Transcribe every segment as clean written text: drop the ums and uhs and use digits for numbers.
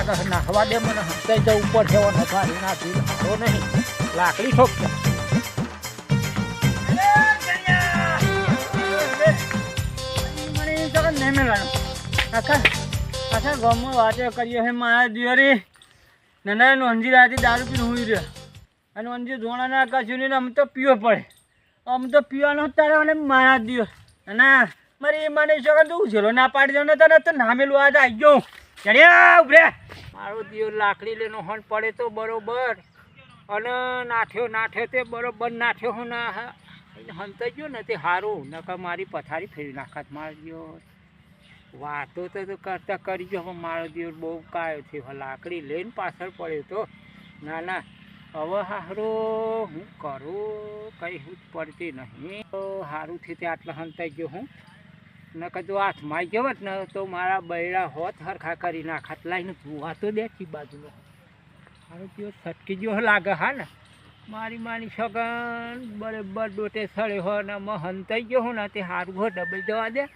લાગે નાખવા દે મને હંતાઈ જવું પડશે નખાડી નાખી તો નહીં લાકડી ઠોકશે આખા ગામમાં વાતો કરીએ છે મારા દિવાળી નાના નોંધી રાતે દારૂ પીને હોઈ રહ્યો અને નોંધી જોણા ના કશું નહીં આમ તો પીવો પડે આમ તો પીવાનો તારે અને મારા દિવસ ના મારી મને છોકરા તું ઉછેલો ના પાડી દઉં ને તને તો નામેલું આજ આવી ગયો ચડ્યા ઉભરે મારો દિવસ લાકડી લઈને હોન પડે તો બરોબર અને નાઠ્યો તે બરોબર નાઠ્યો હું ના હંતાઈ ગયો ને તે સારું નકર મારી પથારી ફેરવી નાખાત મારો દિવસ વાતો તો કરતા કરી ગયો પણ મારો દિવસ બહુ કાયો થયો લાકડી લઈને પાછળ પડ્યો તો ના ના હવે હારો હું કરું કંઈ હું પડતી નહીં તો સારું થી તે આટલા હંતાઈ ગયો હું નકર જો હાથમાં આવી ગયો ને તો મારા બૈડા હોત હરખા કરી નાખાત લાઈને જોવા તો દેખી બાજુનો મારો દિવસ છટકી ગયો લાગે હા ને મારી સગન બરાબર ડોટે સળે હોય ને અમે હંતાઈ ગયો હું ને તે સારું હોય ડબલ જવા દે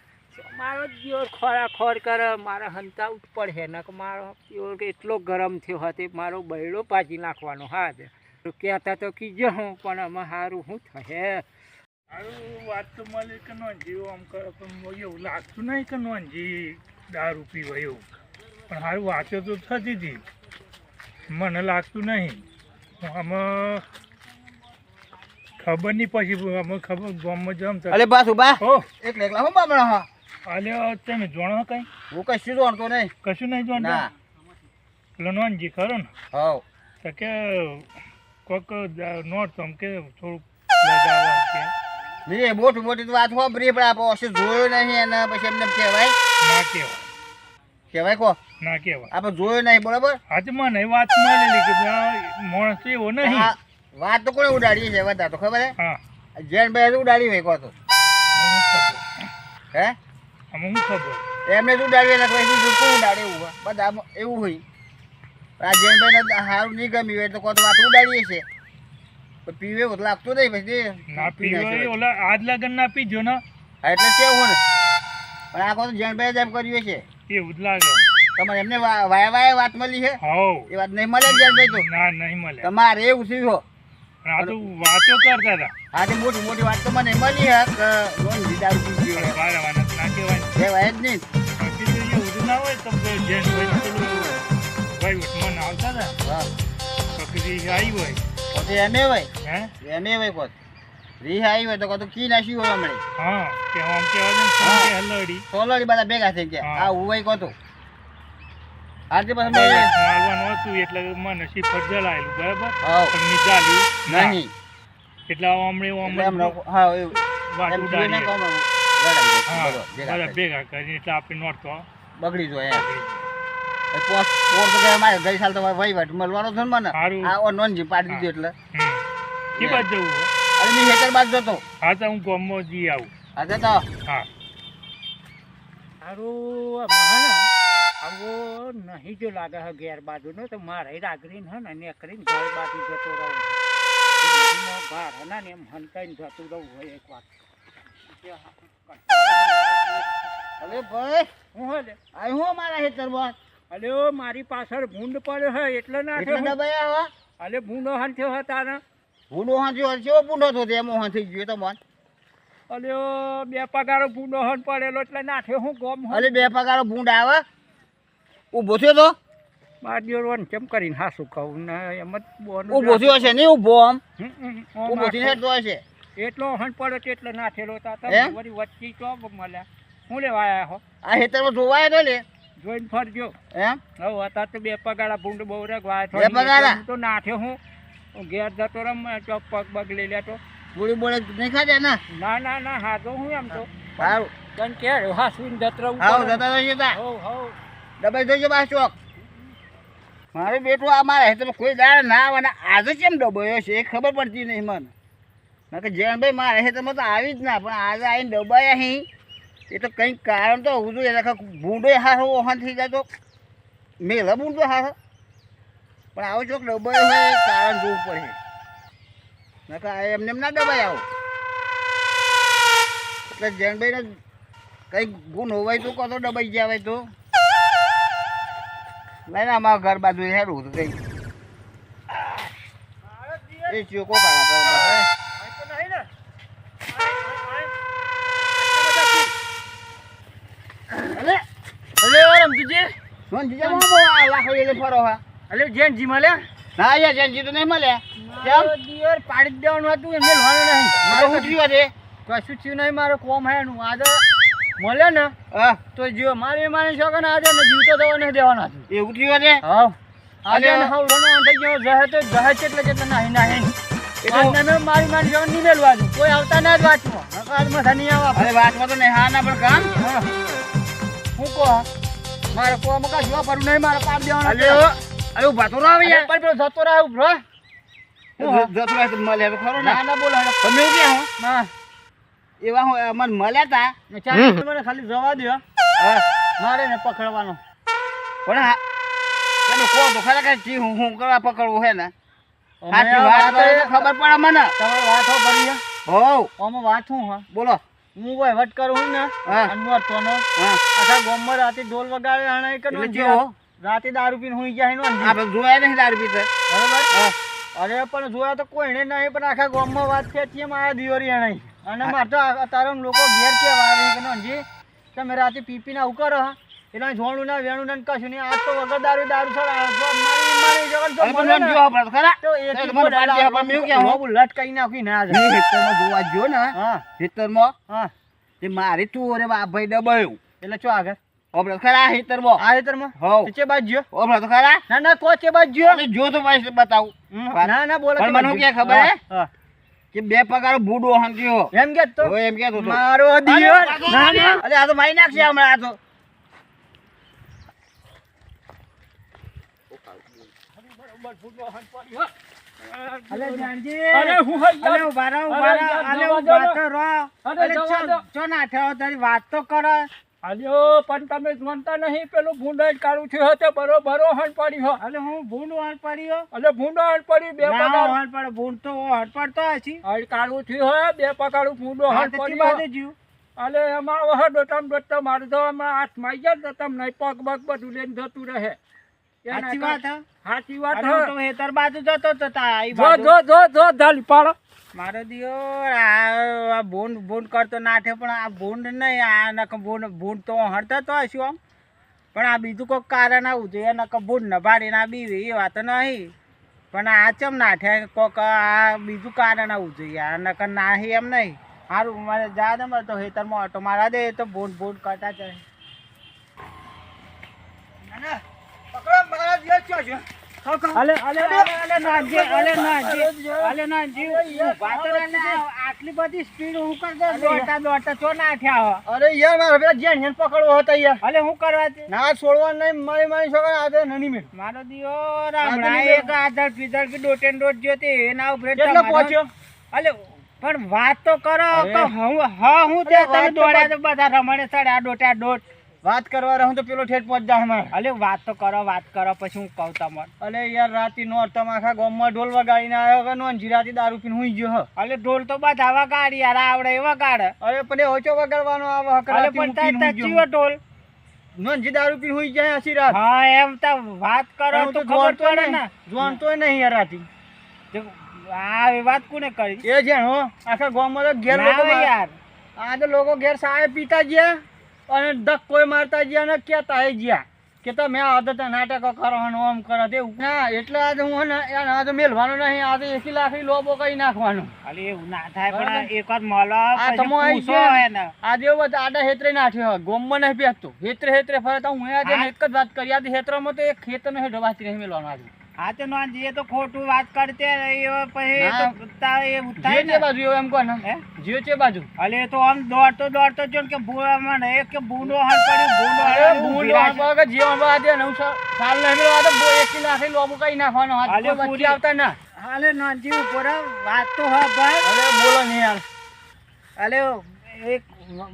મારો દિવસ ખોરાખોર કરે મારે હંતાવું જ પડે ને કે મારો દિવસ એટલો ગરમ થયો હતો મારો બૈડો પાછી નાખવાનો હા છે કહેતા તો કીજો હું પણ અમે સારું શું થશે સારું વાત તો મળે કે નોંધી આમ કરે પણ એવું લાગતું નહીં કે નોંધી દારૂ પીવા એવું પણ સારું વાતો તો થતી હતી મને લાગતું નહીં આમાં ખબર નહીં પછી અમે ખબર ગામમાં જમ અરે બસ ઉભા હો એકલા એકલા હું બામણા હા અલ્યા તમે જાણો કંઈ હું કશું જાણતો નહીં કશું નહીં જાણતા પેલો નોંધી ખરો ને હા તો કે કોઈક નોટ તો કે થોડુંક લગાવવા કે નહીં મોટી મોટી વાત સાંભળી પણ આપણે ઓછું જોયો નહીં અને પછી એમને કહેવાય ના કહેવાય કહેવાય કહો ના કહેવાય આપણે જોયો નહીં બરાબર આજે મને વાત મળેલી કે માણસ એવો નહીં વાત તો કોને ઉડાડી છે બધા તો ખબર હે હા જેન ભાઈ ઉડાડી હોય કહો તો હે આમાં શું ખબર એમને જ ઉડાડી નથી કોણ ઉડાડે એવું બધા એવું હોય આ જેન ભાઈને સારું નહીં ગમ્યું હોય તો કહો તો વાત ઉડાડીએ છે તો પીવે એવું લાગતું નહીં પછી ના પીવો ઓલા આજ લગન ના પીજો ને હા એટલે કેવું ને પણ આ કહો તો જેન ભાઈ એમ કર્યું છે એવું જ લાગે તમારે એમને વાયા વાત મળી છે હવ એ વાત નહીં મળે જેન ભાઈ તો ના નહીં મળે તમારે એવું થયું આ તો વાતો કરતા હતા આજે મોટી મોટી વાત તો મને મળી હે કે લોન લીધા પી ગયો બારવાના ના કહેવાય કહેવાય જ નહીં બાકી તો એ ઉધું ના હોય તો જેન ભાઈ પેલું ભાઈ ઉઠમાં આવતા હતા હા બકરી આવી હોય પછી એમે હોય હે એમે હોય કોત રીહ આવી હોય તો કહો તો કી નાસી હોય હમણાં હા કે આમ કહેવા દે હલડી સોલડી બધા ભેગા થઈ ગયા આ ઉવાઈ કહો તો આજે પછી મેં મારવાનું હતું એટલે મને શીફર જલાયેલું બરાબર હા પણ મેં ચાલ્યું નહીં એટલે હમણાં હા એવું વાત એમ ઉડાડી ને કહો હા ભેગા બધા ભેગા કરીને એટલે આપણે નોટતો બગડી જાય એમ પોર તો કે મારે ગઈ સાલ તો વહીવટ મળવાનો છે ને મને સારું. આ નોંધી પાડી દીધું એટલે એ બાદ જવું હો. અરે મેં હેતર બાદ જતો હા તો હું ગામમાં જઈ આવું હા જતો હા સારું મહાના આવો નહીં જો લાગે છે ઘેર બાજુનો તો મારે રાગરીને હે ને નેકરીને ઘર બાજુ જતો રહું ભાર હે ને એમ હંતાઈને જતું રહું હોય એક વાત અરે ભાઈ હું હલે આ હું મારા હેતર બાદ અલ્યો મારી પાછળ ભૂંડ પડ્યો હે એટલે ના એટલે દબાયા હો અલે ભૂંડો હાંથ્યો હતા ને ભૂંડો હાંચ્યો હશે ભૂંડો થતો એમ હાંથી ગયો તો મન અલ્યો બે પગારો ભૂંડો હન પડેલો એટલે નાઠ્યો હું ગોમ અરે બે પગારો ભૂંડ આવે ઊભો થયો તો બાજુ કેમ કરીને હાસું કહું ને એમ જ ઊભો થયો હશે નહીં ઊભો આમ ઊભો થઈને બોન હેઠતો હશે એટલો હન પડ્યો એટલે નાઠેલો હતા એમ? વળી વચ્ચે ચોપ મળ્યા હું લેવા આવ્યા હો આ હેતરમાં જોવાય તો લે જોઈને ફરજો એમ હવે હતા તો બે પગાડા ભૂંડ બહુ રગવાય બે પગાડા? તો નાઠ્યો હું ઘેર જતો રમ ચોપ પગ બગ લઈ લેતો ગોળી બોળે નહીં ખાધે ને ના હાથો હું એમ તો સારું પણ કે હાસવીને જતરા હાવ જતા રહીએ તા હવ દબાઈ થયો બા ચોક મારું બેટું આ મારા હેતરમાં કોઈ દાડા ના આવે ને આજે કેમ દબાયો છે એ ખબર પડતી નહીં મને ના કે જયનભાઈ મારા હેતરમાં તો આવી જ ના પણ આજે આવીને દબાયા અહીં એ તો કંઈક કારણ તો હોવું જોઈએ એટલે ભૂંડો હારો ઓહન થઈ જાય તો મેલા ભૂંડો હારો પણ આવો ચોક દબાયો હોય એ કારણ જોવું પડે નકર એમને એમ ના દબાય આવો એટલે જયનભાઈને કંઈક ગુણ હોવાય તો કહો તો દબાઈ ગયા હોય તો લઈને અમારા ઘર બાજુ હેરું હતું કઈ એ ચોકો કાઢા અલે અલે રમતુજી શું જીજા લાખ લઈને ફરો હા અલે જેન જી મળ્યા ના યાર જનજી તો નહીં મળે મારો દિયર પાડી જ દેવાનું હતું એમ મેલવાનું નહીં મારે શું થયું છે કશું થયું નહીં મારો કોમ હે નું આજે મળે ને હા તો જીવ મારી માની શકો ને આજે ને જીવતો થવા નહીં દેવાના હતું એવું થયું છે હા આજે અલે. ને હાવ રોનો થઈ ગયો જહે તો જહે કેટલે નાહી નાહી એ તો- આજે મેં મારી માની શકો નહીં મેલવા દઉં કોઈ આવતા ના જ વાંચમાં નકર મથા નહીં આવવા અરે વાતમાં તો નહીં હા ના પણ કામ હા હું કહો મારે કોમ કા જોવા પડું નહીં મારે પાડ દેવાના અરે અરે ઉભા તો ના આવે યાર પણ પેલો જતો રહે ઉભરો જતો રહે તો મળે હવે ખરો ને ના ના બોલો હેડો. તમે એવું ક્યાં હો ના એવા હું મને મળ્યા તા ચાલ મને ખાલી જવા દો હા મારે ને પકડવાનો પણ હા તમે કહો તો ખરા કે જી હું કરવા પકડવું હે ને અમે સાચી આ વાત વાત કરે તો ખબર પડે મને તમારે વાત હો ભરી હોવ આમાં વાત હું હા બોલો હું વહીવટ કરું ને હા. અનવરતોનો હા આખા ગામમાં રાતે ઢોલ વગાડે આણે એક એટલે જેવો રાતે દારૂ પીને હુઈ જાય એનો અંજી. આપણે જોયા નહીં દારૂ પીતે બરાબર હા અરે પણ જોયા તો કોઈને નહીં પણ આખા ગામમાં વાત ખેંચીએ મારા દિયોરી આણે અને મારે તો તારા લોકો ઘેર કેવા આવે કે અંજી તમે રાતે પીપીને આવું કરો હા એટલે જોણું ના વેણું ના ને કશું નહીં આજ તો વગર દારૂ દારૂ સર મારી જગત જો અરે મળે પણ ને, જો આપણે ખરા તો એક તો મને પાડી દે, પણ મેં ક્યાં હું? લટકાઈ નાખી ના મેં ખેતરમાં જોવા ગયો ને હા ખેતરમાં હા તે મારી તું અરે ભાઈ દબાયું એટલે ચો આગળ આપણે ખરા ખેતરમાં આ હેતરમાં હોવ ચે બાજુ આપણે તો ખરા ના ના કો ચે બાજુ અને જો તો ભાઈ બતાવું ના ના બોલો પણ મને શું કે ખબર હે? હા કે બે પગાર બૂડો હંક્યો એમ કે તો હવે એમ કેતો હતો મારો દિયોર ના ના અરે આ તો મારી નાખશે હમણાં આ તો અલે જાનજી અરે હું હઈ અલે ઉભા રહો ઉભા રહો અલે ઉભા તો રહો અરે અલે જવા દો. ચો ના થયો તારી વાત તો કરો આલ્યો પણ તમે જોનતા નહીં પેલું ભૂંડાઈ કાઢું થયું હતું બરોબર હણ પડી હો અલે હું ભૂંડ વાળ પડ્યો એટલે ભૂંડો હણ પડી બે ના પગાર વાળ પડે ભૂંડ તો હટ પડતો હછી હણ કાઢું થયું હોય બે પગારું ભૂંડો હા હણ તો તી પડી બાજુ જીવ અલે એમાં વહ ડોટમ ડોટમ મારે તો હમણાં હાથમાં આવી જાય ને તો તમને પગ બગ બધું લઈને જતું રહે સાચી વાત હે સાચી વાત અરે હું તો હેતર બાજુ જતો તો તા આઈ જો બાજુ જો જો જો ધાલી પાડો મારો દિયોર આ ભૂંડ ભૂંડ કરતો નાઠે પણ આ ભૂંડ નહીં આ નક ભૂંડ તો હડતો તો હશું આમ પણ આ બીજું કોઈક કારણ આવું જોઈએ નક ભૂંડ ન ભાડીને આ બીવી એ વાત નહીં પણ આ ચમ નાઠે કોક આ બીજું કારણ આવું જોઈએ આ નક નાહી એમ નહીં સારું મારે જા દે મારે તો હેતરમાં ઓટો મારા દે એ તો ભૂંડ ભૂંડ કરતા છે પકડો મારા દિયોર ચો છો અલે આટલી બધી સ્પીડ હું કરતો દોડતા દોડતા ચો નાખ્યા અરે યાર મારે પેલા જેન જેન પકડવો હતો યાર અલે હું કરવા છે ના છોડવા નહીં મારી છોકરા આજે નની મેં મારો દિયોર આ હમણાં તો એક આધાર પીધર કે ડોટે ડોટ જ્યો તે એના ઉપર કેટલો પહોંચ્યો અલે પણ વાત તો કરો અરે. કે હું તે અરે વાત તમે તો દોડ્યા તો બધા રમણે ચડ્યા ડોટા ડોટ વાત કરવા રહું તો પેલો ઠેઠ પહોંચ જાય મારે અલે વાત તો કરો પછી હું કહું તમને અલે યાર રાતી નો તમે આખા ગામમાં ઢોલ વગાડીને આવ્યો કે નો જીરાતી દારૂ પીને હુઈ ગયો હ અલે ઢોલ તો બધા વગાડી યાર આવડે એ વગાડે અરે પણ એ ઓછો વગાડવાનો આવે હ અલે પણ તાર ચીવો ઢોલ નો જી દારૂ પીને હુઈ જાય હસી રાત હા એમ તો વાત કરો હું તો તો ખબર જોણતો પડે નહીં ને જોણતોય નહીં યાર રાતી આ એ વાત કોને કરી એ છે હો આખા ગામમાં તો ઘેર ના લોકો હોય યાર આ તો લોકો ઘેર સાહેબ પીતા ગયા અને ધક કોઈ મારતા ગયા ને કહેતા ગયા કે તમે આદત નાટકો કરો અને આમ કરો તે ના એટલે આજ હું ને યાર આ તો મેલવાનો નહીં આ તો 1 લાખ લોબો કરી નાખવાનો અલે એવું ના થાય બરાબર. પણ એક વાર મળો આ પછી તમો આઈ પૂછો છે. એને આજે એવું બધું આડા હેતરે નાખ્યો ગોમમાં નહીં પહેરતો હેતરે ફરતા હું આજે હા. એક જ વાત કરી આજે હેતરામાં તો એક ખેતરનો હેઠો વાંચી નહીં મેલવાનો આજે હા તો ના જે તો ખોટું વાત કરતે એ પછી ના. તો તા એ જીઓ થાય છે ને બાજુ એવું એમ કહો ને હે? જીઓ છે બાજુ અલે તો આમ દોડતો જો કે ભૂવા મને એક કે ભૂંડો હાલ પડ્યું ભૂંડો અરે હાલ ભૂંડ વાળો કે જીવન બાદ નવ સાલ નહીં મેળવો આ તો 1 લાખ લોબો કરી નાખવાનો હાથ અલે કોઈ વચ્ચે પૂરી- આવતા ના અલે નાનજી ઉપર વાત તો હા ભાઈ અરે બોલો નહીં યાર અલે એક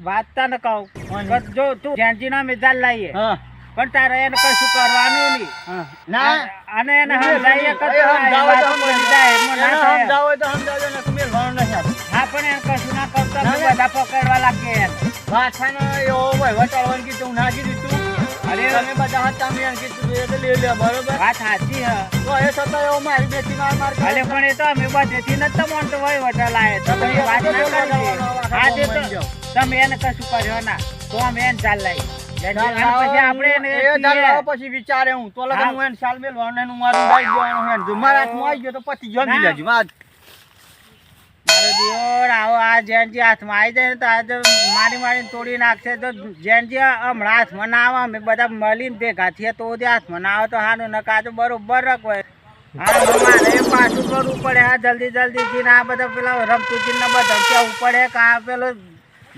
વાત તને કહું કોની? કે જો તું જેનજી ના મિજાલ લાવીએ હા પણ તારે એને કશું કરવાનું નહીં હા ના અને એને સમજાવીએ કે એ તું આ સમજાવો તો વાતો બની જાય, એમાં ના એને થાય. સમજાવો હોય તો સમજાવજો ને મેલવાનો નહીં આપણે હા પણ એને કશું ના કરતા ના, તો ના. બધા પકડવા લાગે એને. પાછાનો એવો વહીવટ ચાલવાનું કીધું હું ના કીધું તું તમે બધા હતા મેં કીધું એ તો લઈ લે બરોબર વાત સાચી હે. તો એ છતાં એવો મારી બેટી માર કરે. અલે પણ એ તો અમે બધેથી નતો મોનતો હોય વટા લાય તો તમે વાત ના કરી. હા તે તો તમે એને કશું કર્યો ના તો અમે એને ચાલ લઈ પછી આપણે એને એ ચાલ પછી વિચારે હું તો લગન હું એને શાલ મેલવાનો એનું મારું ડાઈ દેવાનું હે જો મારા હાથમાં આવી ગયો તો પછી જમી લેજો મારો દિયોર આવો આ જેનજી હાથમાં આવી જાય ને તો આજે મારીને તોડી નાખશે તો જેનજી હમણાં હાથમાં ના આવે અમે બધા મળીને ભેગા થઈએ તો તે હાથમાં ના આવે તો હાનું નકા તો બરોબર રખવાય. હા મારે પાછું કરવું પડે આ જલ્દી જીને આ બધા પેલા રમતુજીને બધા કેવું પડે કે આ પેલો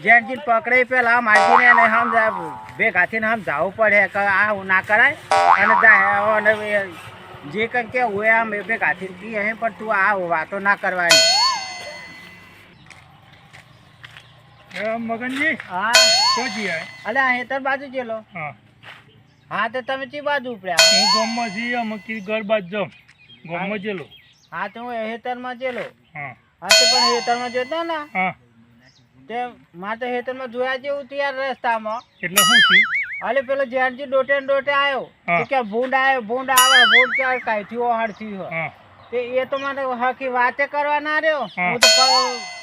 જેનજી પકડે પેલા માજીને એને સમજાય ભેગા થઈને સમજાવવું પડે કે આ ના કરાય અને જાય અને જે કંઈ કેવું હોય આમ ભેગા થઈને કહીએ પણ તું આ વાતો ના કરવાની. મગનજી હા તો જી આય અલે આ હેતર બાજુ ચેલો. હા હા તો તમે ચી બાજુ ઉપડ્યા? હું ગામમાં જી અમે કી ઘર બાજ જાઉં ગામમાં જેલો. હા તો હું હેતરમાં ચેલો. હા હા તો પણ હેતરમાં જોતો ને હા તે મારે તો હેતરમાં જોયા જેવું તૈયાર રસ્તામાં એટલે શું છે? અલે પેલો જેનજી ડોટે ને ડોટે આવ્યો હા. તો કે ભૂંડ આવ્યો ભૂંડ આવે ભૂંડ ક્યાં કાંઈથી ઓહળથી હોય હા તે એ તો મને હકી વાતે કરવા ના રહ્યો. હા. હું તો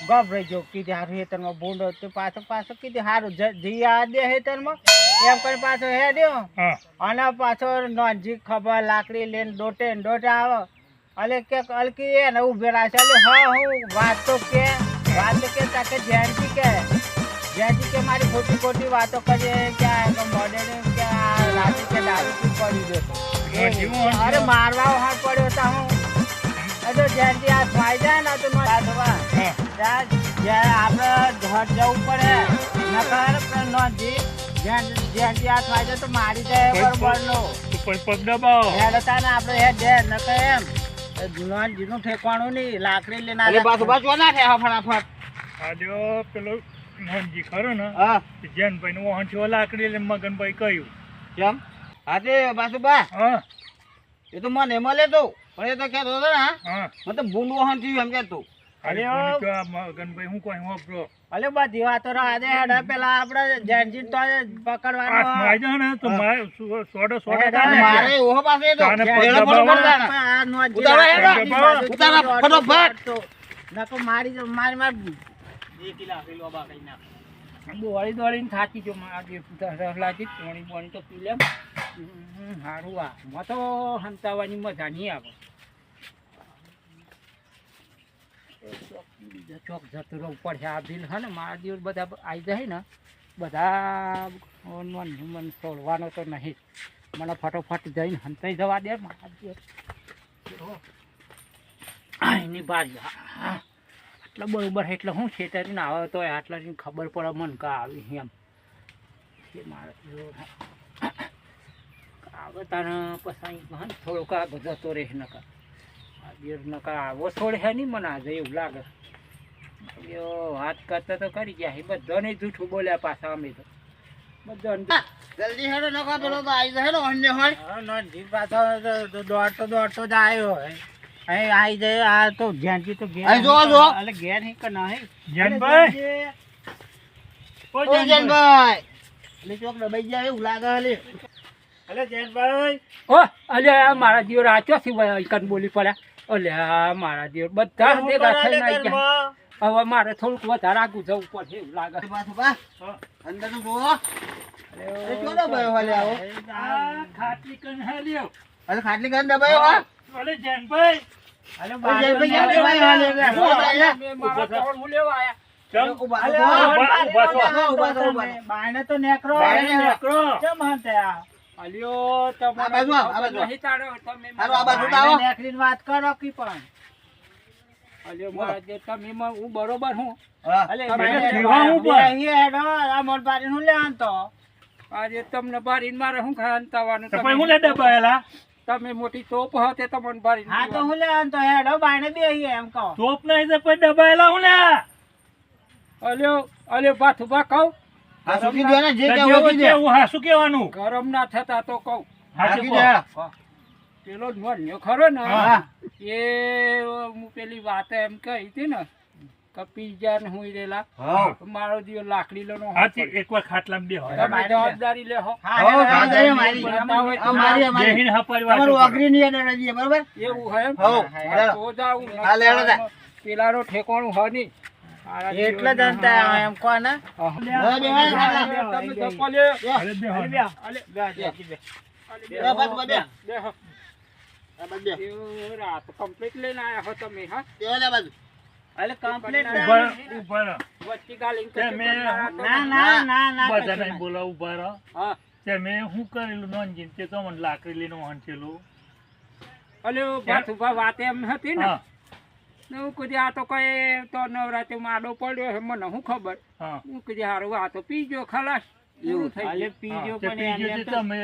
ગભરાઈ ગયો કીધું હારું હેતરમાં ભૂંડ હોય તો પાછો કીધું હારું જઈ આ દે હેતરમાં એમ કરીને પાછો હેડ્યો હા અને પાછો નોંધી ખબર લાકડી લઈને ડોટે ને ડોટે આવે અલે કે અલકી એને ઉભે રાખે અલે હા હું વાત તો કે તાકે જેનજી કે મારી ખોટી વાતો કરે કે મોડે કે આ રાતે કે દારૂ પી પડી નોંધી ગયો હું અરે મારવા હાથ પડ્યો તા હું અરે જેનજી આ ખાઈ જાય ને તો હા આપણે ઘર જવું પડે નકર નોંધી જેનજી આ ખાઈ જાય તો મારી જાય બરોબર નો તો પણ પગ દબાવો. હેડ હતા ને આપણે હેડ દે નકર એમ નોંધીનું ઠેકવાનું નહીં લાકડી લઈને અરે બાજુ બાજુ ના થાય ફટાફટ. આ જો પેલો નોનજી ખરો ને હા જેનભાઈ નું વાહન છે લાકડી એટલે મગનભાઈ કહ્યું. કેમ હા તે બાજુ બા હા એ તો મને મળે તો પણ એ તો કહેતો હતો ને હા મતલબ ભૂંડ વાહન થયું એમ કહેતો. અરે અરે કોને કહો આ મગનભાઈ હું કોઈ વાપરો અલે બધી વાતો રાહ દે હેડ પેલા આપણે જેનજી તો પકડવાનો હાથમાં આવી જાય ને તો સોડો મારે ઓહો પાસે તો તાને પગ પેલો દબાવો. ફોન કરતા ને. આ નોંધી ઉતારો હેડ. લાકડી ઉતારો ફટોફટ. નકો મારી દોડીને થાકી ગયો મારા જે રસ લાગી પોણી તો પી લેમ સારું આ માં તો હંતાવાની મજા નહીં આવે. ચોક જતો રહું પડશે આ બિલ હે ને મારા દિવસ બધા આવી જાય ને બધા મને છોડવાનો તો નહીં મને ફટોફટ જઈને હંતાઈ જવા દે મારા દિવસ એની બાજુ આટલા બરોબર એટલે હું છેતરીને આવે તો આટલાની ખબર પડે મને કા આવી એમ કે મારે આવે તારે પછી થોડોક આગળ જતો રહે નકા આ દેર નકા આવો છોડે હે નહીં મને આજે એવું લાગે વાત કરતા તો કરી ગયા બધાને જૂઠું બોલ્યા પાછા અમે તો બધાને જલ્દી હેડો નકા પેલો તો આવી જાય અન્ય હોય. નોંધી પાછો દોડતો જ આવ્યો અહીં આવી જાય આ તો જેનજી તો અહીં જો. એટલે ઘેર નહીં કે નહીં જેનભાઈ ઓ જનભાઈ એટલે ચોક દબાઈ જાય એવું લાગે હલે. અલે જેનભાઈ ઓ અલ્યા મારા દીવર આ ચોથી કન બોલી પડ્યા અલ્યા મારા દીવર બધા ભેગા થઈને આવી ગયા હવે મારે થોડુંક વધારે આગું જવું પડશે એવું લાગે બાજુ બા અંદર નું જોવો. એ ચો દબાયો હલે આવો. ખાટલી કન હાલ્યો. અરે ખાટલી કન દબાયો હા. અરે જેનભાઈ અલે જેનભાઈ ક્યાં દબાયો હલે? મારા તોડ હું લેવા આયા ચમ ઉભા અલે થો. ઉભા થો. બાયણે તો નેકરો બાયણે નેકરો. કેમ હંત્યા અલ્યો તમારે આ બાજુ આવો, આ બાજુ આવો. નહીં તાળો તમે હાલો, આ બાજુ તો બાયણે આવો. નેકરીને વાત કરો કી પણ અલ્યો મારા જે તમે હું બરોબર હું હા. અલે તમે બાયણે જીવા હું પણ. બેહી હેડો આ મોર બારીને હું લેવાનું તો આજે તમને બારીને મારે શું ખાવાનું તો પછી હું લે દબાયેલા તમે મોટી તોપ હો તે તમને બારીને હા તો હું લેવાનું તો હેડો બાયણે બેહી એમ કહો તોપ નહીં તો પછી દબાયેલા હું લે અલ્યો બાથું બા કહું હા સુકી દો ને જે કહેવું હોય તે. હું હાસું કહેવાનું ગરમ ના થતા તો કહું હાચું સુકી કહો. દો. પેલો નોન્યો ખરો ને હા. એ હું પેલી વાત એમ કહી હતી ને પીઝા ને હું રેલા હા મારો દિયો લાકડી લો નો હા તે એકવાર ખાટલામાં બેહો તમે જવાબદારી લેહો હા જવાબદારી અમારી. અમારી બેહીને હપારી વાતો તમારું કરો. અઘરી નહીં એને રજીએ, બરોબર? એવું હે એમ? હઉ. હા, તો જાઉં હા, લેવડો જા. પેલાનો ઠેકાણું હ નહીં એટલે જ અંતા એમ કોને હવે બેહો. તમે ધક્કો લ્યો. અરે બેહો. અલે, બે બસ બે. બેહો. આ બસ બે. એવું રાત કમ્પ્લીટ લઈને આયા હો તમે હા બેહો લે બાજુ. એટલે કમ્પ્લીટ ઉભા ઉભા રહો. વચ્ચી ગાલીને તે કશું મેં- કરતા હતા. ના ના ના ના બધાને કશું બોલાવ ઉભા રહો. હા તે મેં શું કરેલું નોંધીને તે તો મને લાકડી લઈને વાંચેલું. અલે ભાતુભા વાત એમ હતી ને હા ને હું કીધું આ તો કઈ તો નવરાત્રિ માડો પડ્યો છે મને શું ખબર હા હું કીધું હારું આ તો પીજો ખલાસ એવું થઈ એટલે ગયું. પીજો હા, તે પણ પીજો એમને તે તો તમે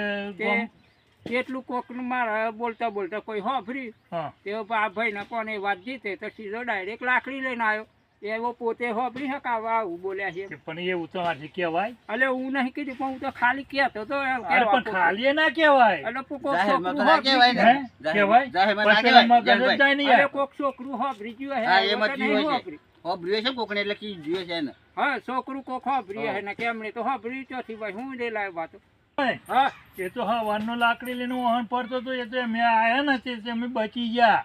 તે એટલું કોકનું મારા બોલતા બોલતા કોઈ હોભરી હા તે આ ભાઈને કોને વાત જીતે તો સીધો ડાયરેક્ટ લાકડી લઈને આવ્યો એવો પોતે હોભરી હકાવા આવું બોલ્યા છે તે પણ એવું તો આજે કહેવાય. એટલે હું નહીં કીધું પણ હું તો ખાલી કહેતો તો એમ અરે કહેવા પણ ખાલી એ ના કહેવાય. એટલે કોક જાહેરમાં તો છોકરું ના કહેવાય ને. હોભરી કહેવાય? જાહેરમાં ના પણ કહેવાય. પેલા મગજ જ જાય ને અરે યાર. કોક છોકરું હોભરી ગયું હે હા, હવે એમાં તો જીવે નહીં છે. હોભરી. હોભળ્યો છે કોકને એટલે કી જીવે છે ને. હા છોકરું કોક હોભરી હે ને કેમણે તો હોભરી ચોથી ભાઈ હું રે લાવ વાતો ઓય, હા એ તો હવારનો લાકડી લઈને વાહન પડતો તો એ તો અમે આયા ને તે અમે બચી ગયા.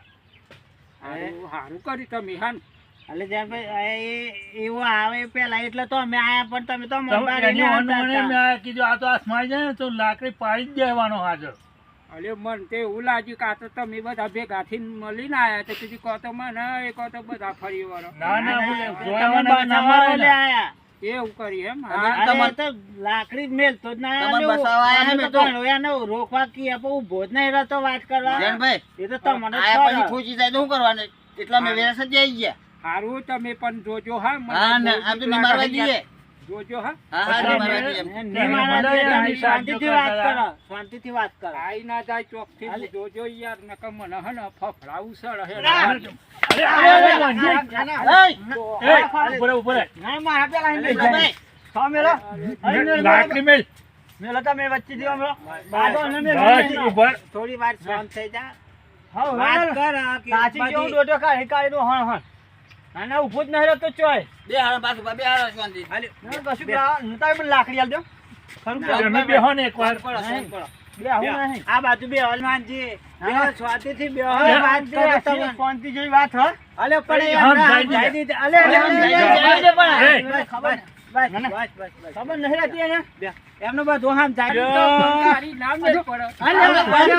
હારું કર્યું તમે હા ને. એટલે જાનભાઈ એવું આવે પેલા એટલે તો અમે આયા પણ તમે તો તમે મંબારીને એની વાહન આવતા મને મેં હતા. આ કીધું આ તો આ સ્માઈ જાય ને તો લાકડી પાડી જ દેવાનો હાજર. અરે મન તે એવું લાગ્યું કે આ તો તમે બધા ભેગા થઈને મળીને આયા તો કીધું કહો તો મને એ કહો તો બધા ફરી વળો ના ના હું તમે જોયાવાના ના બચાવવા મારે એટલે ને. આયા. એવું કરી એમ અરે, હા અરે એ તો લાકડી જ મેલતો જ ના તમે આલ્યો. બસાવા આયા અમે ને તો તો. ભણવ્યાને રોકવા કી આપો ઊભો જ નહીં રહેતો વાત કરવા. જયંતભાઈ, એ તો તમને આયા પછી ખબર. ખોજી જાય તો શું કરવાનું? એટલા મેં વેરસ જ જઈ ગયા. હારું તમે પણ જોજો હા મને હા ને, બહુ આમ તો બીક નિમારવા લાગે દઈએ. જોજો હા હા, હા, પછી નિમારવા મેં- દઈએ એમ. નહીં મારા બધા જે એની તમે શાંતિથી વાત સાજો કરો શાંતિથી વાત કરો. આઈ ના જાય ચોકથી હાલે. જોજો યાર નકર મને હે ને ફફડાવું સળ હે અરે, અરે, અરે, વાંજી. એય! એ, ઉભો રહે, ઉભો રહે. ના મારા પેલા અહીં બેસી જયંતભાઈ, જાઓ મેલો. અહીં મેલો, લાકડી મેલ. મેલો તમે વચ્ચે દીવો મેલો. બાજુ અને મેલો. બસ, ઉભો રહે. થોડી વાર શાંત થઈ જા. હા વાત કર આ કે બધી- ના, ના, ઊભો જ નહીં રહેતો ચોય. બે હારા પાછું, બે હારા શાંતિ. ના, કશું પેલા લાકડી આલજો. ખરું કે? તમે બેહો ને એકવાર. પડો, શાંત પડો. બે આવું નહીં. આ બાજુ બે હનુમાનજી હા. બે શાંતિથી બે હા, વાત કરો તમે. શાંતિ જેવી વાત હોય. અલે પણ એ આમ હમણાં જાય જાય દીધા. દીધા. અલે, અલે, આમ અલે, જાય અલે, દીધા. અલે, એ. બસ, બસ, બસ, ના, ના. બસ, બસ. ખબર નહીં રહેતી એને. એમનું બધું આમ જાય. તારી નામ નહીં પડે અલે, અલે, અરે,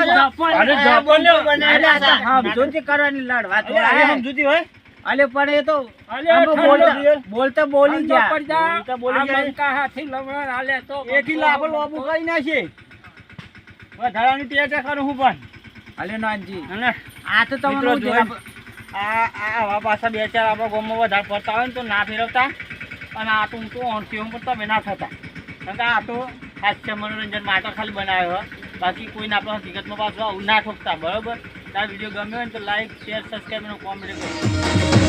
અલે, ઝાપણ લ્યો. અલે, આ તો સમજૂતી કરવાની લડવા તો અલે, આ આયા. સમજૂતી હોય. અલે પણ એ તો અલે, આમ ઠંડો બોલતા બોલતા બોલી ઠંડો ગયા. પડી જા. બોલતા બોલી આ ગયા. બંકા હાથી લમણ હાલે તો એથી લાભ લોબુ કરી નાખીએ. વધારાનું ટેટા કરું હું પણ. અલે નાનજી અને આ તો મિત્રો તમારું જોઈ. આવા પાછા બે ચાર આપણા ગામમાં વધારે પડતા હોય ને તો ના ફેરવતા. અને આ તો હું તો ઓણથી હું પણ તમે ના થતા. કારણ કે આ તો હાસ્ય મનોરંજન માટે ખાલી બનાવ્યો હોય. બાકી કોઈને આપણે હકીકતમાં પાછું આવું ના ઠોકતા. બરોબર? આ વિડીયો ગમ્યો હોય ને તો લાઈક શેર સબસ્ક્રાઈબ અને કોમેન્ટ કરો.